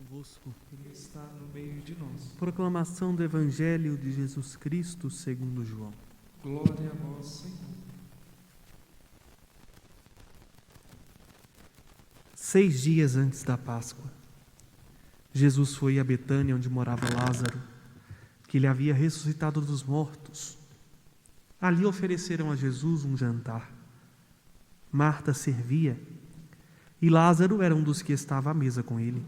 convosco. Ele está no meio de nós. Proclamação do Evangelho de Jesus Cristo segundo João. Glória a vós, Senhor. 6 dias antes da Páscoa, Jesus foi a Betânia, onde morava Lázaro, que ele havia ressuscitado dos mortos. Ali ofereceram a Jesus um jantar. Marta servia e Lázaro era um dos que estava à mesa com ele.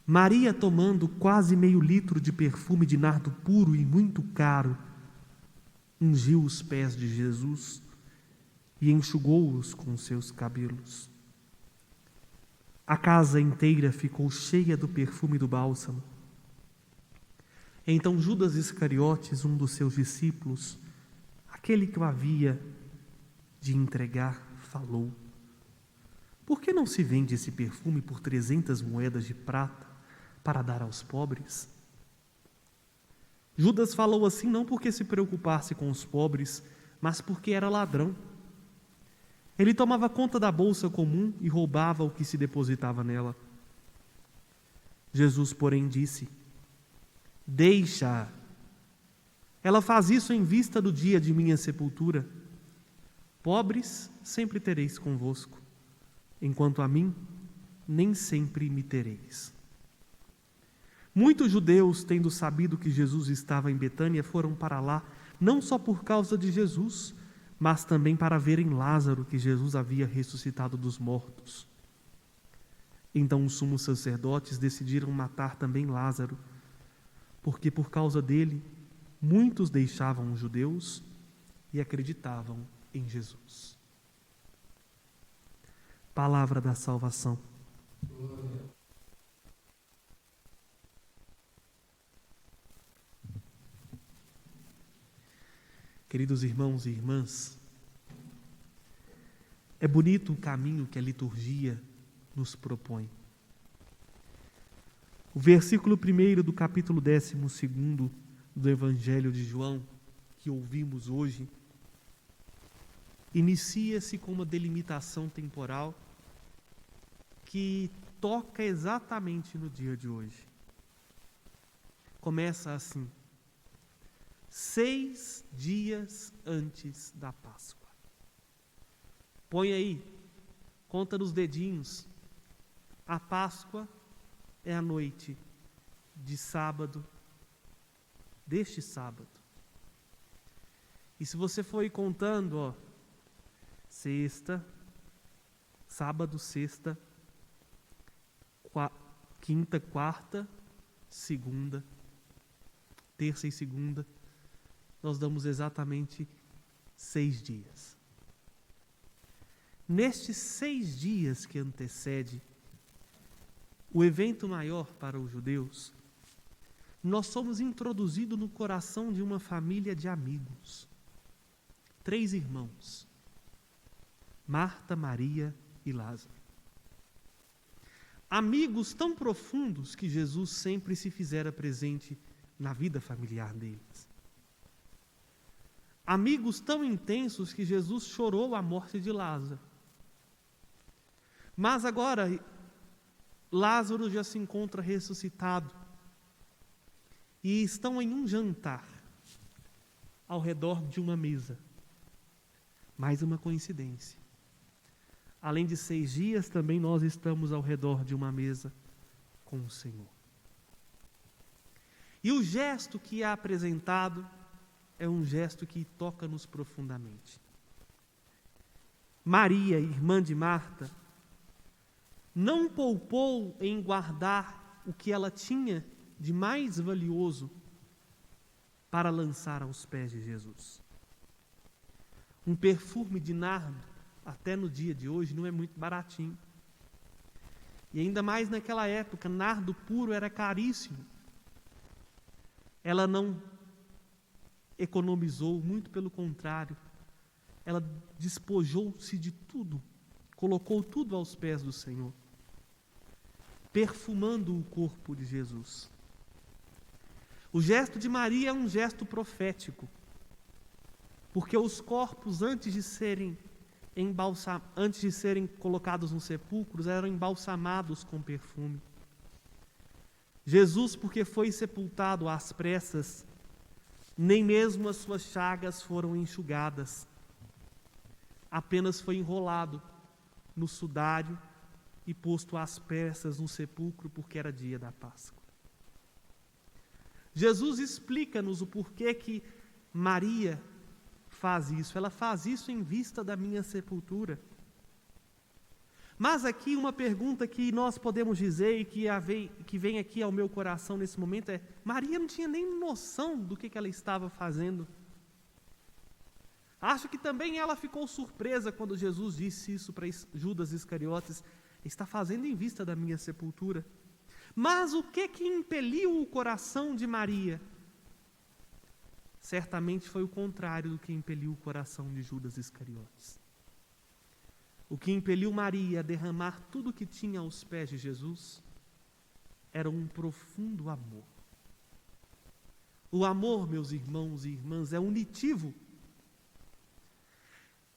Maria, tomando quase meio litro de perfume de nardo puro e muito caro, ungiu os pés de Jesus e enxugou-os com seus cabelos. A casa inteira ficou cheia do perfume do bálsamo. Então Judas Iscariotes, um dos seus discípulos, aquele que o havia de entregar, falou: por que não se vende esse perfume por 300 moedas de prata para dar aos pobres? Judas falou assim não porque se preocupasse com os pobres, mas porque era ladrão. Ele tomava conta da bolsa comum e roubava o que se depositava nela. Jesus, porém, disse: deixa-a. Ela faz isso em vista do dia de minha sepultura. Pobres sempre tereis convosco, enquanto a mim nem sempre me tereis. Muitos judeus, tendo sabido que Jesus estava em Betânia, foram para lá, não só por causa de Jesus, mas também para verem Lázaro, que Jesus havia ressuscitado dos mortos. Então os sumos sacerdotes decidiram matar também Lázaro, porque por causa dele muitos deixavam os judeus e acreditavam em Jesus. Palavra da salvação. Queridos irmãos e irmãs, é bonito o caminho que a liturgia nos propõe. O versículo 1 do capítulo 12 do Evangelho de João, que ouvimos hoje, inicia-se com uma delimitação temporal que toca exatamente no dia de hoje. Começa assim: 6 dias antes da Páscoa. Põe aí, conta nos dedinhos. A Páscoa é a noite de sábado, deste sábado. E se você for contando, sexta, sábado, sexta, quinta, quarta, segunda, terça e segunda, nós damos exatamente 6 dias. Nestes 6 dias que antecede o evento maior para os judeus, nós somos introduzidos no coração de uma família de amigos. 3 irmãos: Marta, Maria e Lázaro. Amigos tão profundos que Jesus sempre se fizera presente na vida familiar deles. Amigos tão intensos que Jesus chorou a morte de Lázaro. Mas agora, Lázaro já se encontra ressuscitado e estão em um jantar ao redor de uma mesa. Mais uma coincidência. Além de 6 dias, também nós estamos ao redor de uma mesa com o Senhor. E o gesto que é apresentado é um gesto que toca-nos profundamente. Maria, irmã de Marta, não poupou em guardar o que ela tinha de mais valioso para lançar aos pés de Jesus. Um perfume de nardo, até no dia de hoje, não é muito baratinho. E ainda mais naquela época, nardo puro era caríssimo. Ela não economizou, muito pelo contrário. Ela despojou-se de tudo, colocou tudo aos pés do Senhor, perfumando o corpo de Jesus. O gesto de Maria é um gesto profético, porque os corpos, antes de serem colocados nos sepulcros, eram embalsamados com perfume. Jesus, porque foi sepultado às pressas, nem mesmo as suas chagas foram enxugadas. Apenas foi enrolado no sudário e posto às pressas no sepulcro, porque era dia da Páscoa. Jesus explica-nos o porquê que Maria faz isso. Ela faz isso em vista da minha sepultura. Mas aqui uma pergunta que nós podemos dizer e que vem aqui ao meu coração nesse momento é: Maria não tinha nem noção do que ela estava fazendo. Acho que também ela ficou surpresa quando Jesus disse isso para Judas Iscariotes: está fazendo em vista da minha sepultura. Mas o que impeliu o coração de Maria? Certamente foi o contrário do que impeliu o coração de Judas Iscariotes. O que impeliu Maria a derramar tudo o que tinha aos pés de Jesus era um profundo amor. O amor, meus irmãos e irmãs, é unitivo.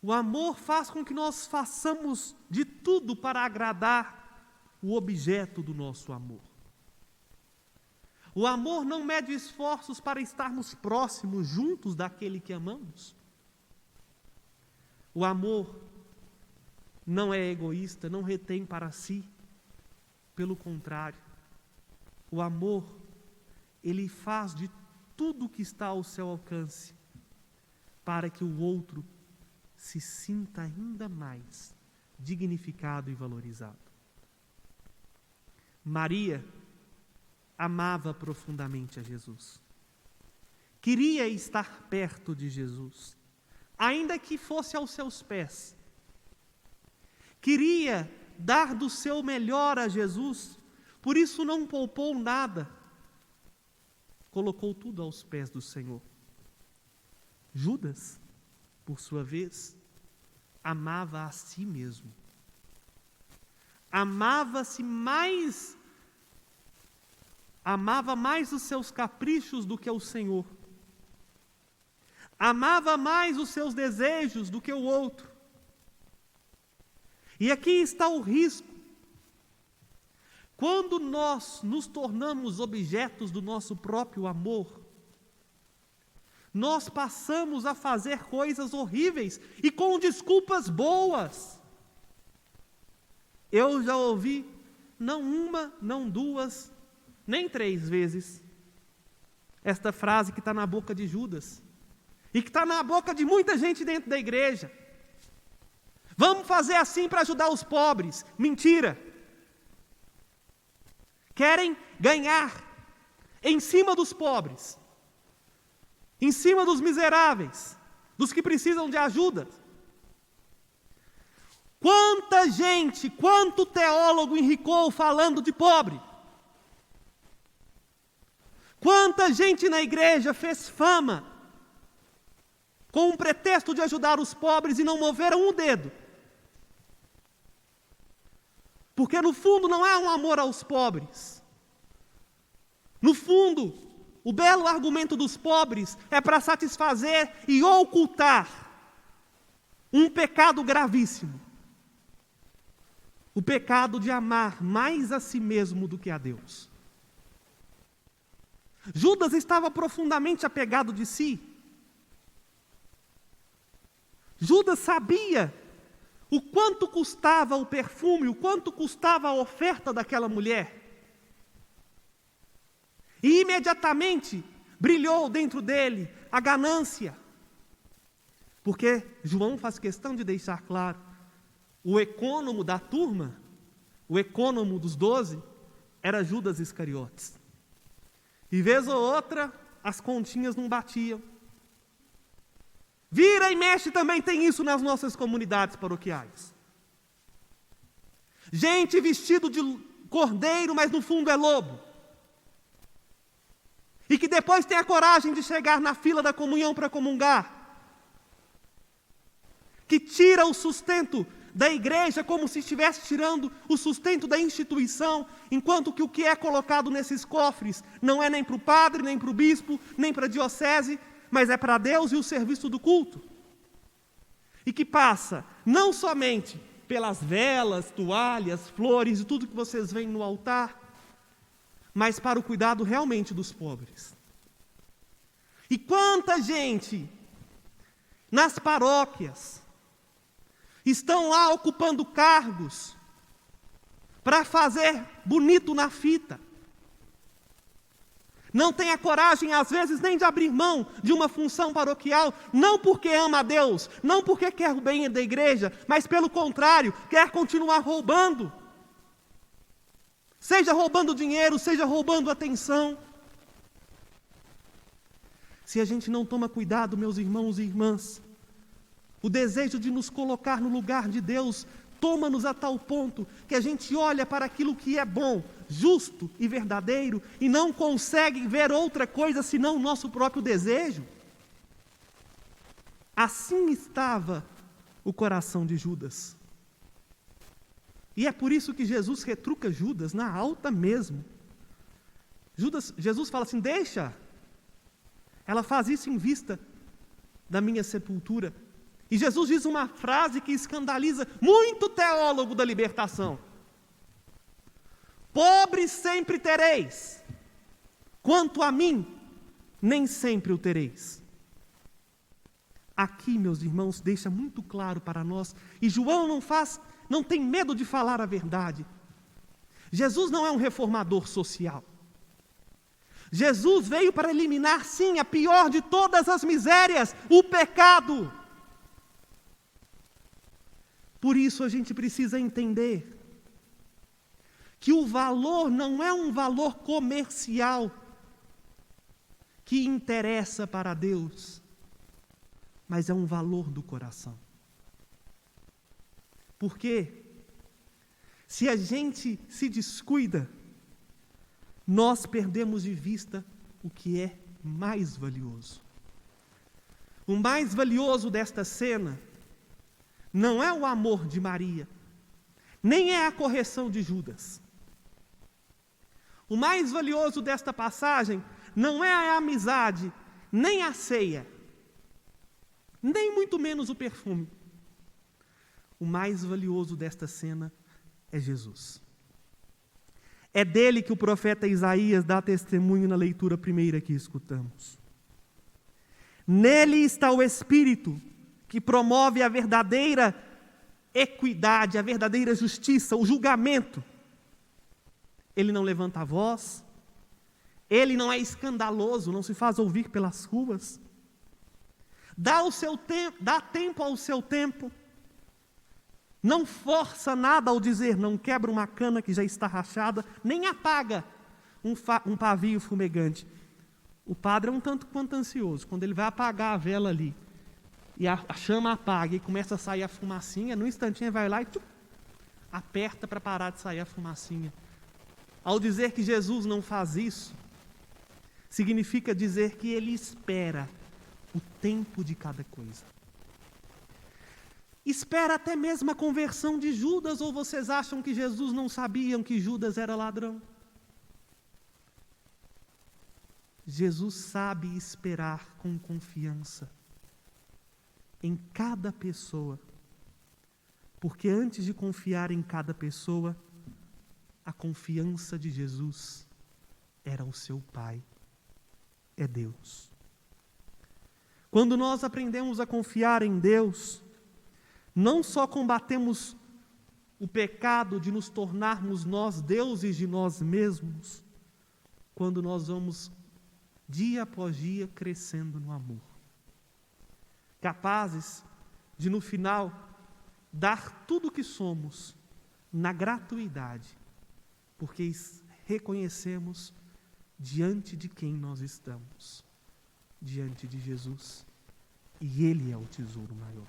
O amor faz com que nós façamos de tudo para agradar o objeto do nosso amor. O amor não mede esforços para estarmos próximos, juntos daquele que amamos. O amor não é egoísta, não retém para si. Pelo contrário, o amor, ele faz de tudo que está ao seu alcance para que o outro se sinta ainda mais dignificado e valorizado. Maria amava profundamente a Jesus. Queria estar perto de Jesus, ainda que fosse aos seus pés. Queria dar do seu melhor a Jesus, por isso não poupou nada. Colocou tudo aos pés do Senhor. Judas, por sua vez, amava a si mesmo. Amava mais os seus caprichos do que o Senhor. Amava mais os seus desejos do que o outro. E aqui está o risco. Quando nós nos tornamos objetos do nosso próprio amor, nós passamos a fazer coisas horríveis e com desculpas boas. Eu já ouvi, não uma, não duas, nem 3 vezes, esta frase que está na boca de Judas e que está na boca de muita gente dentro da igreja. Vamos fazer assim para ajudar os pobres. Mentira! Querem ganhar em cima dos pobres, em cima dos miseráveis, dos que precisam de ajuda. Quanta gente, quanto teólogo enricou falando de pobre. Quanta gente na igreja fez fama com o pretexto de ajudar os pobres e não moveram um dedo. Porque no fundo não há um amor aos pobres. No fundo, o belo argumento dos pobres é para satisfazer e ocultar um pecado gravíssimo. O pecado de amar mais a si mesmo do que a Deus. Judas estava profundamente apegado de si. Judas sabia o quanto custava o perfume, o quanto custava a oferta daquela mulher. E imediatamente brilhou dentro dele a ganância. Porque João faz questão de deixar claro, o econômico da turma, o econômico dos 12, era Judas Iscariotes. E vez ou outra, as continhas não batiam. Vira e mexe também tem isso nas nossas comunidades paroquiais. Gente vestido de cordeiro, mas no fundo é lobo. E que depois tem a coragem de chegar na fila da comunhão para comungar. Que tira o sustento da igreja como se estivesse tirando o sustento da instituição, enquanto que o que é colocado nesses cofres não é nem para o padre, nem para o bispo, nem para a diocese, mas é para Deus e o serviço do culto. E que passa não somente pelas velas, toalhas, flores e tudo que vocês veem no altar, mas para o cuidado realmente dos pobres. E quanta gente nas paróquias estão lá ocupando cargos para fazer bonito na fita. Não tem a coragem, às vezes, nem de abrir mão de uma função paroquial, não porque ama a Deus, não porque quer o bem da igreja, mas pelo contrário, quer continuar roubando. Seja roubando dinheiro, seja roubando atenção. Se a gente não toma cuidado, meus irmãos e irmãs, o desejo de nos colocar no lugar de Deus toma-nos a tal ponto que a gente olha para aquilo que é bom, justo e verdadeiro e não consegue ver outra coisa senão o nosso próprio desejo. Assim estava o coração de Judas. E é por isso que Jesus retruca Judas na alta mesmo. Jesus fala assim: deixa, ela faz isso em vista da minha sepultura. E Jesus diz uma frase que escandaliza muito teólogo da libertação: pobres sempre tereis, quanto a mim, nem sempre o tereis. Aqui, meus irmãos, deixa muito claro para nós, e João não tem medo de falar a verdade. Jesus não é um reformador social. Jesus veio para eliminar, sim, a pior de todas as misérias, o pecado. Por isso a gente precisa entender que o valor não é um valor comercial que interessa para Deus, mas é um valor do coração. Porque se a gente se descuida, nós perdemos de vista o que é mais valioso. O mais valioso desta cena não é o amor de Maria, nem é a correção de Judas. O mais valioso desta passagem não é a amizade, nem a ceia, nem muito menos o perfume. O mais valioso desta cena é Jesus. É dele que o profeta Isaías dá testemunho na leitura primeira que escutamos. Nele está o Espírito que promove a verdadeira equidade, a verdadeira justiça, o julgamento. Ele não levanta a voz, ele não é escandaloso, não se faz ouvir pelas ruas. Dá tempo ao seu tempo, não força nada ao dizer, não quebra uma cana que já está rachada, nem apaga um pavio fumegante. O padre é um tanto quanto ansioso, quando ele vai apagar a vela ali, e a chama apaga e começa a sair a fumacinha, no instantinho vai lá e aperta para parar de sair a fumacinha. Ao dizer que Jesus não faz isso, significa dizer que ele espera o tempo de cada coisa. Espera até mesmo a conversão de Judas, ou vocês acham que Jesus não sabia que Judas era ladrão? Jesus sabe esperar com confiança em cada pessoa, porque antes de confiar em cada pessoa, a confiança de Jesus era o seu Pai, é Deus. Quando nós aprendemos a confiar em Deus, não só combatemos o pecado de nos tornarmos nós deuses de nós mesmos, quando nós vamos dia após dia crescendo no amor, capazes de no final dar tudo o que somos na gratuidade, porque reconhecemos diante de quem nós estamos, diante de Jesus, e Ele é o tesouro maior.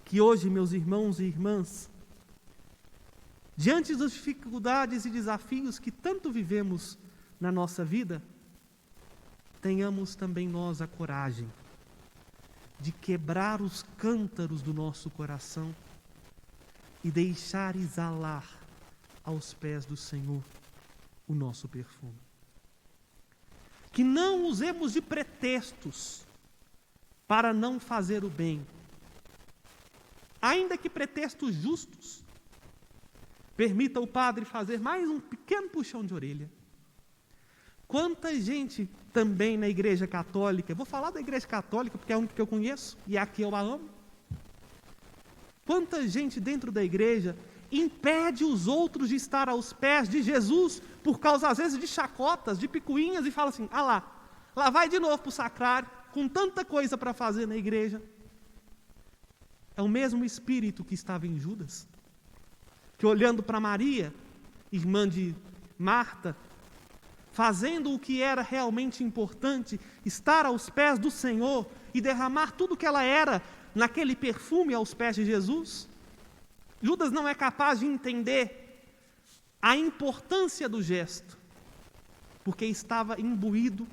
Que hoje, meus irmãos e irmãs, diante das dificuldades e desafios que tanto vivemos na nossa vida, tenhamos também nós a coragem de quebrar os cântaros do nosso coração e deixar exalar aos pés do Senhor o nosso perfume. Que não usemos de pretextos para não fazer o bem, ainda que pretextos justos, Permita o padre fazer mais um pequeno puxão de orelha. Quanta gente também na Igreja Católica, eu vou falar da Igreja Católica porque é a única que eu conheço e aqui eu a amo. Quanta gente dentro da igreja impede os outros de estar aos pés de Jesus por causa, às vezes, de chacotas, de picuinhas, e fala assim: ah lá vai de novo para o sacrário, com tanta coisa para fazer na igreja. É o mesmo espírito que estava em Judas, que olhando para Maria, irmã de Marta, fazendo o que era realmente importante, estar aos pés do Senhor e derramar tudo o que ela era naquele perfume aos pés de Jesus. Judas não é capaz de entender a importância do gesto, porque estava imbuído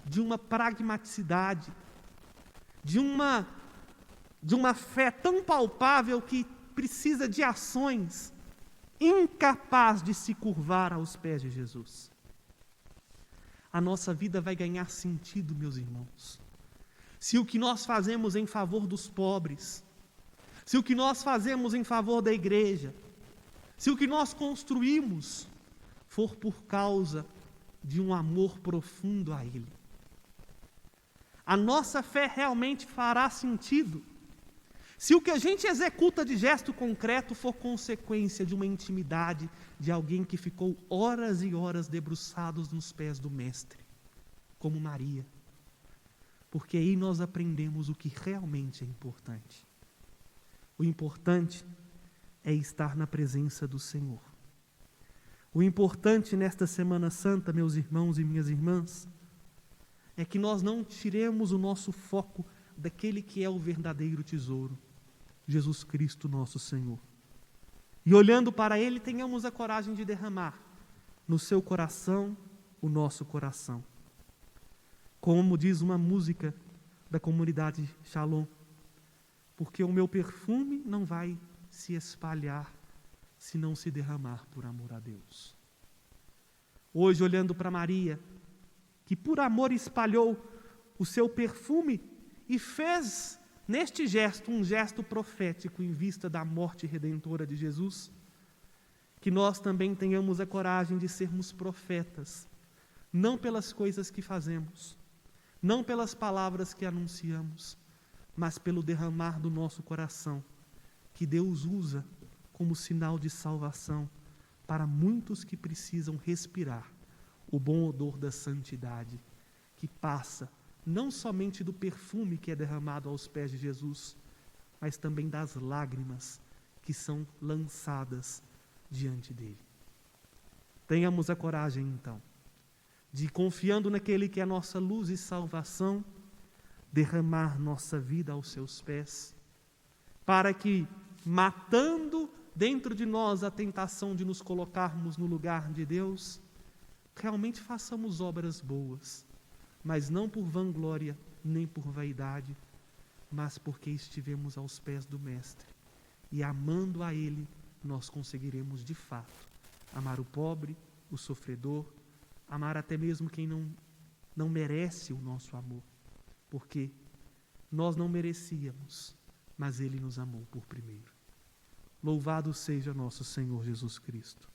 de uma pragmaticidade, de uma fé tão palpável que precisa de ações, incapaz de se curvar aos pés de Jesus. A nossa vida vai ganhar sentido, meus irmãos, se o que nós fazemos em favor dos pobres, se o que nós fazemos em favor da igreja, se o que nós construímos for por causa de um amor profundo a Ele. A nossa fé realmente fará sentido se o que a gente executa de gesto concreto for consequência de uma intimidade de alguém que ficou horas e horas debruçados nos pés do Mestre, como Maria. Porque aí nós aprendemos o que realmente é importante. O importante é estar na presença do Senhor. O importante nesta Semana Santa, meus irmãos e minhas irmãs, é que nós não tiremos o nosso foco daquele que é o verdadeiro tesouro, Jesus Cristo nosso Senhor. E olhando para Ele, tenhamos a coragem de derramar no seu coração o nosso coração. Como diz uma música da comunidade Shalom, porque o meu perfume não vai se espalhar se não se derramar por amor a Deus. Hoje, olhando para Maria, que por amor espalhou o seu perfume e fez neste gesto um gesto profético em vista da morte redentora de Jesus, que nós também tenhamos a coragem de sermos profetas, não pelas coisas que fazemos, não pelas palavras que anunciamos, mas pelo derramar do nosso coração, que Deus usa como sinal de salvação para muitos que precisam respirar o bom odor da santidade, que passa não somente do perfume que é derramado aos pés de Jesus, mas também das lágrimas que são lançadas diante dele. Tenhamos a coragem, então, de, confiando naquele que é a nossa luz e salvação, derramar nossa vida aos seus pés, para que, matando dentro de nós a tentação de nos colocarmos no lugar de Deus, realmente façamos obras boas, mas não por vanglória, nem por vaidade, mas porque estivemos aos pés do Mestre. E amando a Ele, nós conseguiremos de fato amar o pobre, o sofredor, amar até mesmo quem não merece o nosso amor, porque nós não merecíamos, mas Ele nos amou por primeiro. Louvado seja nosso Senhor Jesus Cristo.